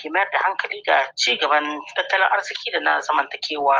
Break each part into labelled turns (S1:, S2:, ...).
S1: ke mayar da hankali ga ci gaban tattalin arziki da na zamantakewa.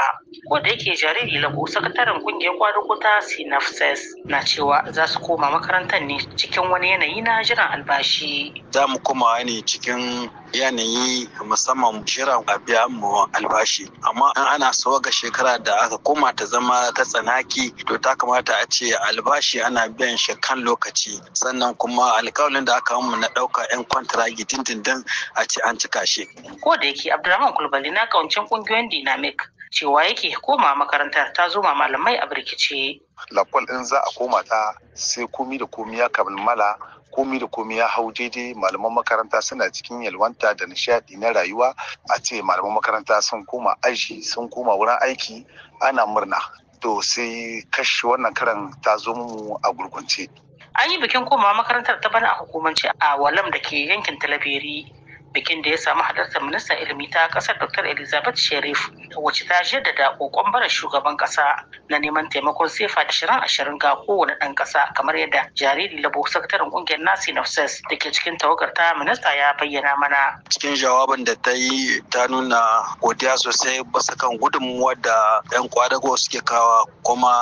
S1: Ko da yake Jariri Labo, sakataren kungiyar kwadugo ta Sinafses, na cewa za su koma makarantar ne cikin wani yanayi na jiran albashi.
S2: Za mu koma ne cikin yanayi musamman jiran a biya mu albashi, amma in ana so ga shekara da aka koma ta zama ta tsanaki, to ta kamata a ce albashi ana biyan shi kan lokaci, sannan kuma alƙawalin da aka mu na ɗauka 'yan kwantiragi dindindin a ce an cika shi.
S1: Ko da yake Abdulrahman Kulbali na kawancin kungiyoyin Dynamic cewa yake koma makarantar ta zo ma malamai a birkice.
S3: Lakwal in za a koma ta sai komi da komi ya kammala, komi da komi ya hau daidai, malaman makaranta suna cikin yalwanta da nishadi na rayuwa. A ce malaman makaranta sun koma aji, sun koma wurin aiki, ana murna. To sai kashi wannan karan ta zo mu a gurgunce.
S1: An yi bikin komawa makarantar ta bana a hukumance a Walam da ke yankin Talabiri. Bikin da ya samu halartar ministan ilimi ta kasar Dr. Elizabeth Sherif, wacce ta jaddada kokon bara shugaban kasa na neman taimakon sefa da 2020 ga kowane ɗan kasa, kamar yadda Jariri Labo, sakataren kungiyar Nasi Nafses da ke cikin tawagar ta minista, ya bayyana mana.
S2: Cikin jawabin da ta yi, ta nuna godiya sosai basa kan gudunmuwa da 'yan kwadago suke kawa, kuma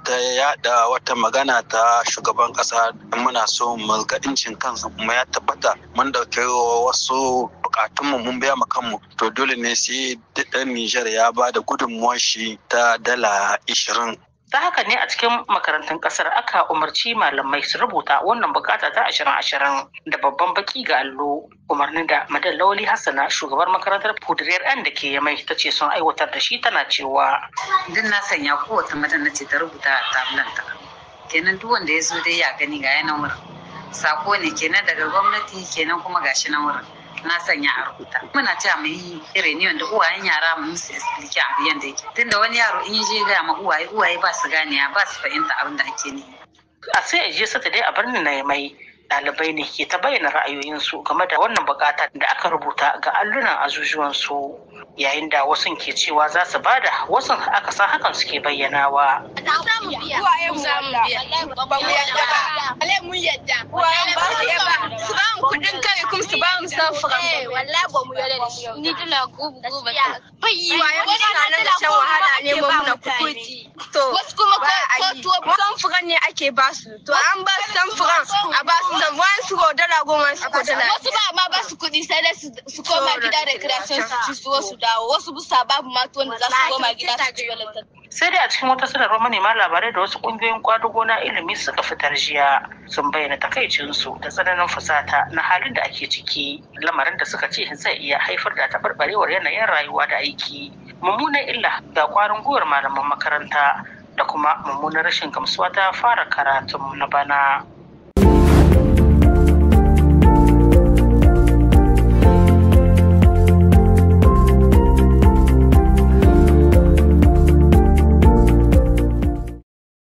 S2: ta yada wata magana ta shugaban kasa. Muna so mu ga incin kansa kuma ya tabbata mun dauke wasu bukatunmu mun biya mu kanmu, to dole ne sai ɗan Nijar ya ba da gudunmuwar shi ta dala 20.
S1: Ta haka ne a cikin makarantun kasar aka umarci malamai su rubuta wannan bukata ta 2020 da babban baki ga allo, umarnin da Madan Lawali Hassana, shugabar makarantar Fudiriyar Yan da ke Yamai, ta ce sun aiwatar da shi. Tana cewa
S4: din na sanya kowace madan na ce ta rubuta a tablanta, kenan duk wanda ya zo dai ya gani ga yanan wurin sako ne kenan daga gwamnati, kenan kuma gashi nan wurin na sanya a rubuta. Muna cewa mu yi irin ne wanda uwayen yara mu musu explique abin yanda yake, tunda wani yaro in je ga ma uwaye ba su gane, ba su fahimta abin da ake nihi.
S1: A sai a je Saturday a birnin na Yamai, ɗalibai ne ke ta bayyana ra'ayoyinsu game da wannan bukata da aka rubuta ga allunan azuzuwansu, yayin da wasu ke cewa za su bada, wasu aka san hakan suke bayyanawa.
S5: Kudin kare kuma su ba mu san furan. Wallahi ba mu yarda da shi. Ni tana gubu gubu. Wani sanan da shan wahala ne mu na kukuti. To wasu kuma ko san furan ne ake ba su. To an ba su san furan, a ba su san wani su ko dala goma, su ko dala. Wasu ba ba su kuɗi sai dai su koma gida da creation su ci su dawo. Wasu busa babu ma tuwon da za su koma gida su ci balanta.
S1: Sai dai a cikin wata sanarwar manema labarai da wasu kungiyoyin kwadugo na ilimi suka fitar jiya, sun bayyana takaicinsu da tsananin fusata na halin da ake ciki, lamarin da suka ce zai iya haifar da taɓarɓarewar yanayin rayuwa da aiki, mummunan illa ga kwarin gwiwar malaman makaranta da kuma mummunar rashin gamsuwa ta fara karatun na bana.